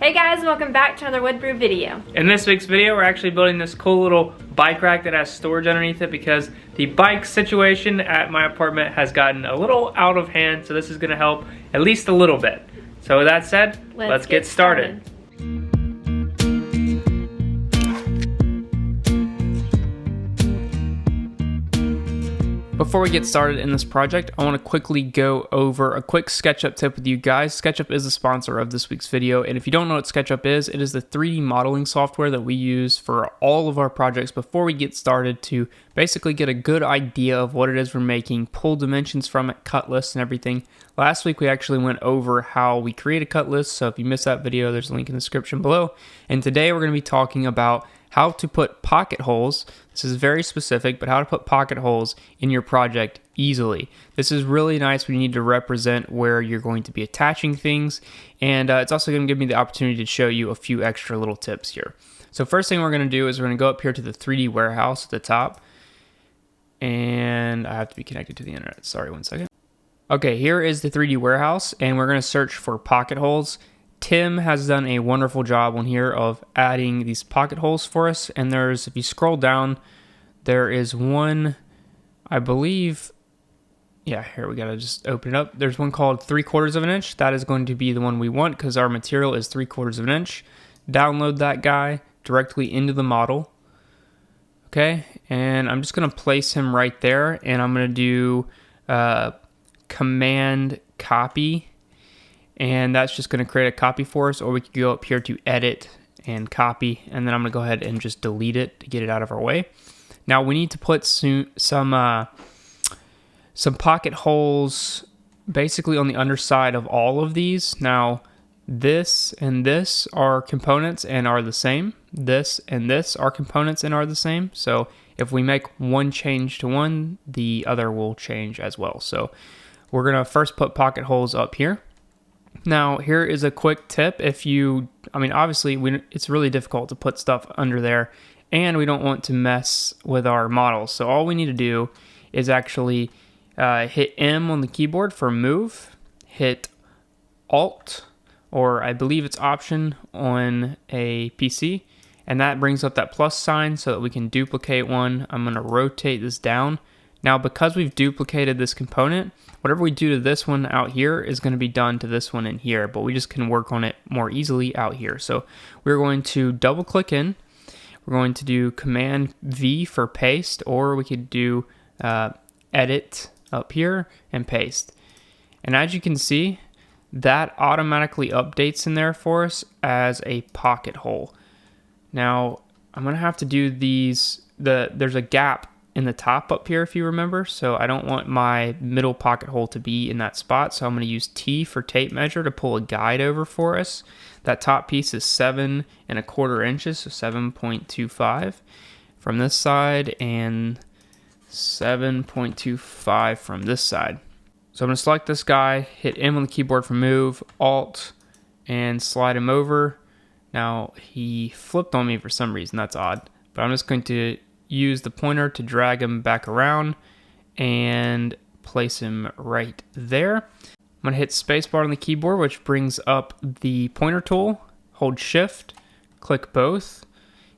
Hey guys, welcome back to another Woodbrew video. In this week's video, we're actually building this cool little bike rack that has storage underneath it because the bike situation at my apartment has gotten a little out of hand, so this is going to help at least a little bit. So with that said, let's get started. Before we get started in this project, I want to quickly go over a quick SketchUp tip with you guys. SketchUp is the sponsor of this week's video, and if you don't know what SketchUp is, it is the 3D modeling software that we use for all of our projects before we get started to basically get a good idea of what it is we're making, pull dimensions from it, cut lists and everything. Last week we actually went over how we create a cut list, so if you missed that video, there's a link in the description below. And today we're going to be talking about how to put pocket holes. This is very specific, but how to put pocket holes in your project easily. This is really nice when you need to represent where you're going to be attaching things, and it's also going to give me the opportunity to show you a few extra little tips here. So first thing we're going to do is we're going to go up here to the 3D warehouse at the top, and I have to be connected to the internet. Sorry, one second. Okay, here is the 3D warehouse, and we're going to search for pocket holes. Tim has done a wonderful job on here of adding these pocket holes for us, and there's, if you scroll down, there is one, I believe, yeah, here we gotta just open it up. There's one called 3/4 of an inch. That is going to be the one we want because our material is 3/4 of an inch. Download that guy directly into the model. Okay, and I'm just gonna place him right there, and I'm gonna do Command copy. And that's just going to create a copy for us, or we could go up here to edit and copy, and then I'm going to go ahead and just delete it to get it out of our way. Now we need to put some pocket holes basically on the underside of all of these. Now this and this are components and are the same. This and this are components and are the same. So if we make one change to one, the other will change as well. So we're going to first put pocket holes up here. Now, here is a quick tip. Obviously, it's really difficult to put stuff under there, and we don't want to mess with our models. So all we need to do is actually hit M on the keyboard for move, hit Alt, or I believe it's Option on a PC, and that brings up that plus sign so that we can duplicate one. I'm going to rotate this down. Now, because we've duplicated this component, whatever we do to this one out here is going to be done to this one in here, but we just can work on it more easily out here. So we're going to double click in. We're going to do Command V for paste, or we could do edit up here and paste. And as you can see, that automatically updates in there for us as a pocket hole. Now, I'm going to have to do these, there's a gap in the top up here, if you remember, so I don't want my middle pocket hole to be in that spot, so I'm going to use T for tape measure to pull a guide over for us. That top piece is 7¼ inches, so 7.25 from this side and 7.25 from this side. So I'm going to select this guy, hit M on the keyboard for move, Alt, and slide him over. Now he flipped on me for some reason, that's odd, but I'm just going to use the pointer to drag him back around and place him right there. I'm going to hit spacebar on the keyboard, which brings up the pointer tool. Hold shift, click both,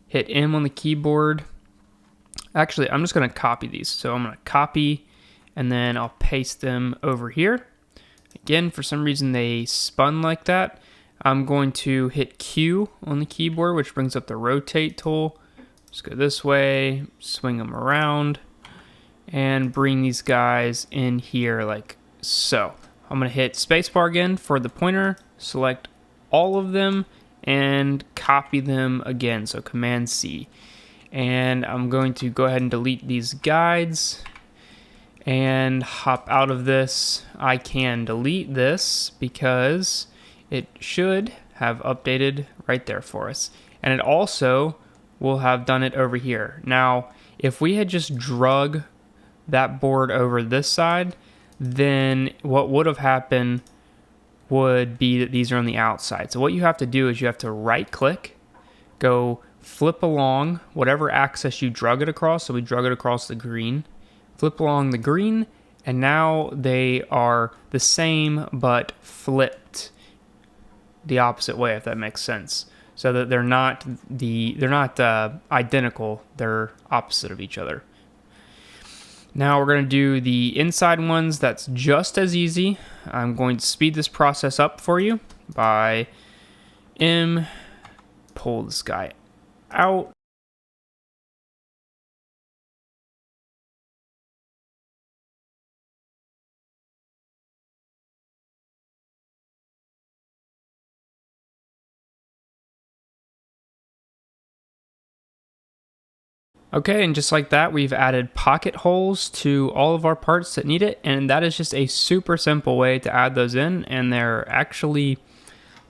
hit M on the keyboard. Actually, I'm just going to copy these. So I'm going to copy and then I'll paste them over here. Again, for some reason they spun like that. I'm going to hit Q on the keyboard, which brings up the rotate tool. Just go this way, swing them around, and bring these guys in here like so. I'm going to hit spacebar again for the pointer, select all of them, and copy them again, so Command C. And I'm going to go ahead and delete these guides and hop out of this. I can delete this because it should have updated right there for us. And it also we'll have done it over here. Now, if we had just drug that board over this side, then what would have happened would be that these are on the outside. So what you have to do is you have to right click, go flip along whatever axis you drug it across. So we drug it across the green, flip along the green, and now they are the same but flipped. the opposite way, if that makes sense. So that they're not identical, they're opposite of each other. Now we're going to do the inside ones. That's just as easy. I'm going to speed this process up for you by pull this guy out. Okay, and just like that, we've added pocket holes to all of our parts that need it, and that is just a super simple way to add those in, and they're actually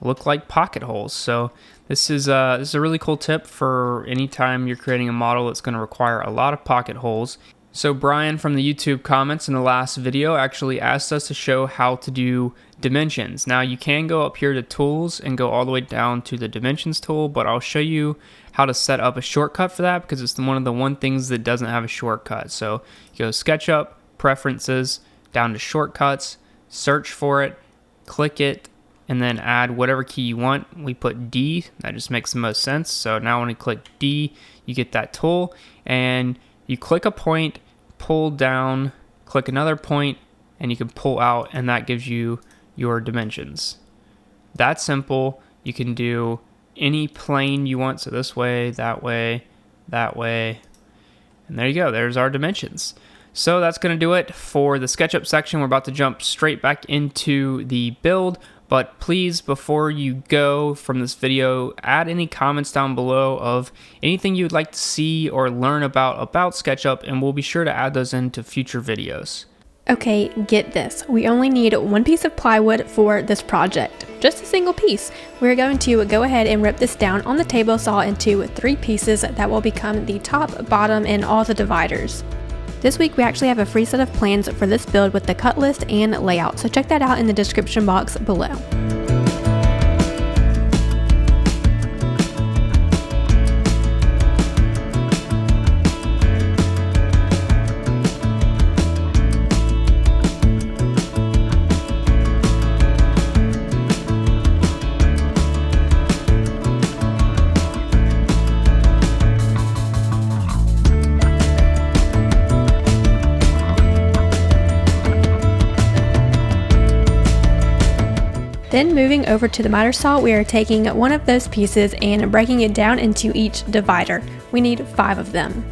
look like pocket holes. So this is a really cool tip for any time you're creating a model that's going to require a lot of pocket holes. So Brian from the YouTube comments in the last video actually asked us to show how to do dimensions. Now you can go up here to tools and go all the way down to the dimensions tool, but I'll show you how to set up a shortcut for that because it's one of the things that doesn't have a shortcut. So you go SketchUp, preferences, down to shortcuts, search for it, click it, and then add whatever key you want. We put D, that just makes the most sense. So now when you click D, you get that tool, and you click a point, pull down, click another point, and you can pull out, and that gives you your dimensions. That's simple. You can do any plane you want, so this way, that way, and there you go. There's our dimensions. So that's going to do it for the SketchUp section. We're about to jump straight back into the build. But please, before you go from this video, add any comments down below of anything you would like to see or learn about SketchUp, and we'll be sure to add those into future videos. Okay, get this. We only need one piece of plywood for this project. Just a single piece. We're going to go ahead and rip this down on the table saw into 3 pieces that will become the top, bottom, and all the dividers. This week we actually have a free set of plans for this build with the cut list and layout, so check that out in the description box below. Then moving over to the miter saw, we are taking one of those pieces and breaking it down into each divider. We need 5 of them.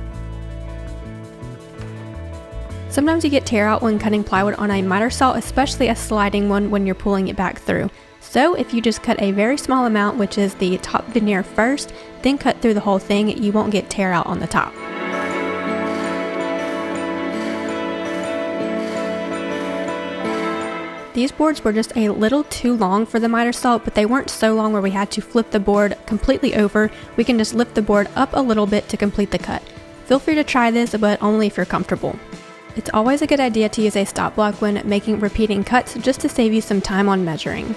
Sometimes you get tear out when cutting plywood on a miter saw, especially a sliding one when you're pulling it back through. So if you just cut a very small amount, which is the top veneer first, then cut through the whole thing, you won't get tear out on the top. These boards were just a little too long for the miter saw, but they weren't so long where we had to flip the board completely over. We can just lift the board up a little bit to complete the cut. Feel free to try this, but only if you're comfortable. It's always a good idea to use a stop block when making repeating cuts just to save you some time on measuring.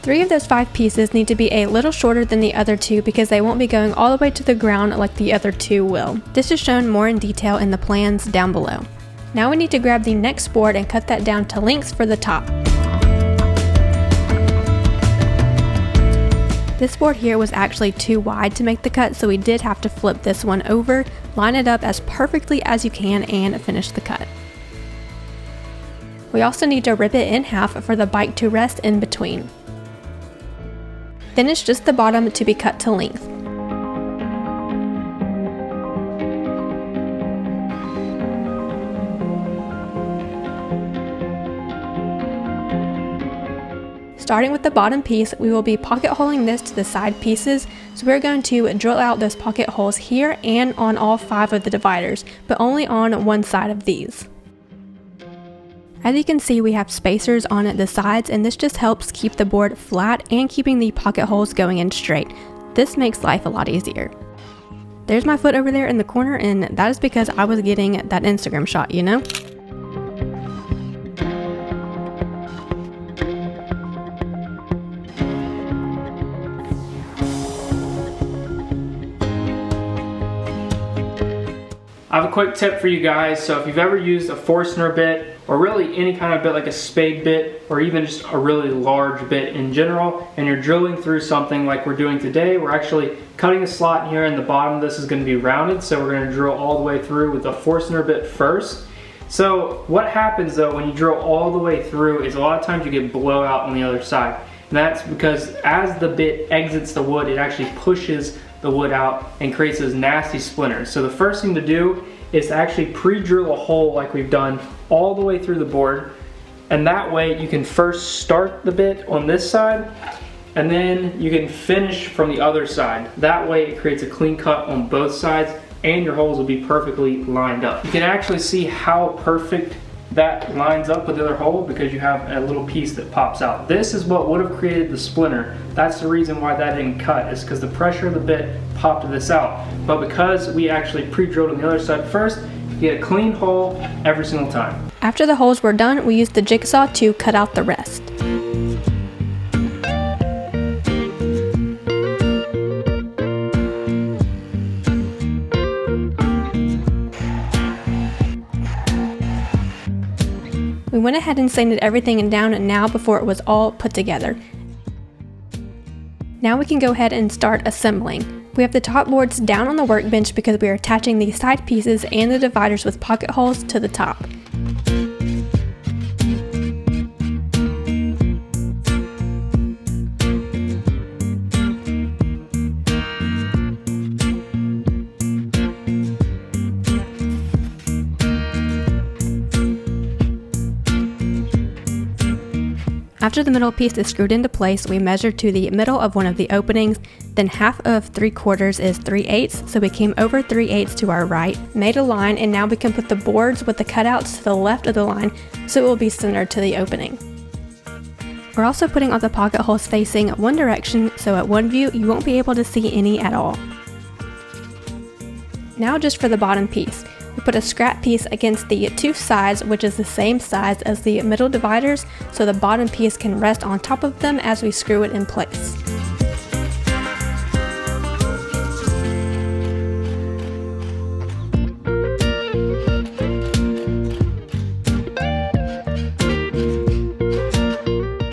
Three of those 5 pieces need to be a little shorter than the other 2 because they won't be going all the way to the ground like the other 2 will. This is shown more in detail in the plans down below. Now we need to grab the next board and cut that down to lengths for the top. This board here was actually too wide to make the cut, so we did have to flip this one over, line it up as perfectly as you can, and finish the cut. We also need to rip it in half for the bike to rest in between. Then it's just the bottom to be cut to length. Starting with the bottom piece, we will be pocket holing this to the side pieces, so we're going to drill out those pocket holes here and on all 5 of the dividers, but only on one side of these. As you can see, we have spacers on the sides, and this just helps keep the board flat and keeping the pocket holes going in straight. This makes life a lot easier. There's my foot over there in the corner, and that is because I was getting that Instagram shot, you know? I have a quick tip for you guys. So if you've ever used a Forstner bit, or really any kind of bit like a spade bit, or even just a really large bit in general, and you're drilling through something like we're doing today, we're actually cutting a slot here, and the bottom of this is going to be rounded, so we're going to drill all the way through with a Forstner bit first. So what happens though when you drill all the way through is a lot of times you get blowout on the other side. And that's because as the bit exits the wood, it actually pushes the wood out and creates those nasty splinters. So the first thing to do is to actually pre-drill a hole like we've done all the way through the board. And that way you can first start the bit on this side, and then you can finish from the other side. That way it creates a clean cut on both sides, and your holes will be perfectly lined up. You can actually see how perfect that lines up with the other hole because you have a little piece that pops out. This is what would have created the splinter. That's the reason why that didn't cut, is because the pressure of the bit popped this out. But because we actually pre-drilled on the other side first, you get a clean hole every single time. After the holes were done, we used the jigsaw to cut out the rest. We went ahead and sanded everything down now before it was all put together. Now we can go ahead and start assembling. We have the top boards down on the workbench because we are attaching the side pieces and the dividers with pocket holes to the top. After the middle piece is screwed into place, we measure to the middle of one of the openings, then half of 3/4 is 3/8, so we came over 3/8 to our right, made a line, and now we can put the boards with the cutouts to the left of the line so it will be centered to the opening. We're also putting all the pocket holes facing one direction, so at one view you won't be able to see any at all. Now just for the bottom piece. We put a scrap piece against the two sides, which is the same size as the middle dividers, so the bottom piece can rest on top of them as we screw it in place.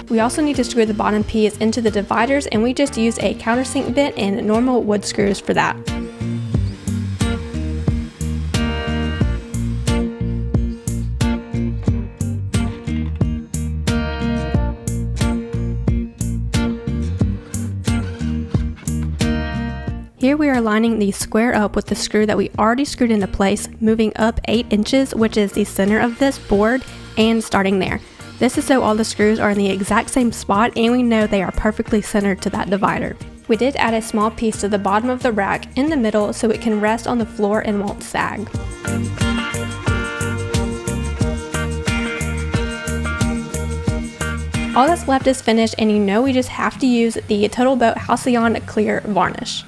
We also need to screw the bottom piece into the dividers, and we just used a countersink bit and normal wood screws for that. Here we are lining the square up with the screw that we already screwed into place, moving up 8 inches, which is the center of this board, and starting there. This is so all the screws are in the exact same spot and we know they are perfectly centered to that divider. We did add a small piece to the bottom of the rack in the middle so it can rest on the floor and won't sag. All that's left is finished, and you know we just have to use the Total Boat Halcyon clear varnish.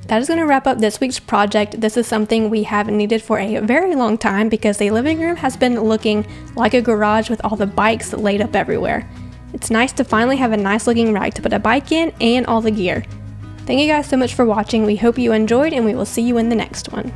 That is going to wrap up this week's project. This is something we have needed for a very long time because the living room has been looking like a garage with all the bikes laid up everywhere. It's nice to finally have a nice looking rack to put a bike in and all the gear. Thank you guys so much for watching. We hope you enjoyed, and we will see you in the next one.